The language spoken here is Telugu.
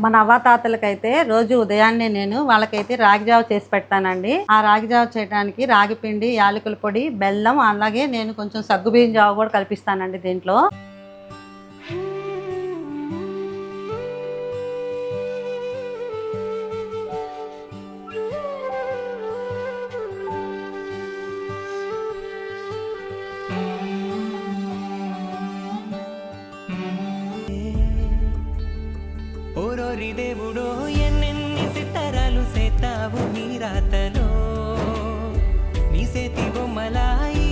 మన అవ్వాతాతలకైతే రోజు ఉదయాన్నే నేను వాళ్ళకైతే రాగి జావ చేసి పెడతానండి. ఆ రాగి జావ చేయడానికి రాగి పిండి, యాలకుల పొడి, బెల్లం, అలాగే నేను కొంచెం సగ్గుబియ్యం జావ కూడా కల్పిస్తానండి దీంట్లో. ఓరోరి దేవుడో ఎన్నెన్ని సిత్తరాలు సేతావు నీ రాతలో నీ సేతి బొమ్మలాయి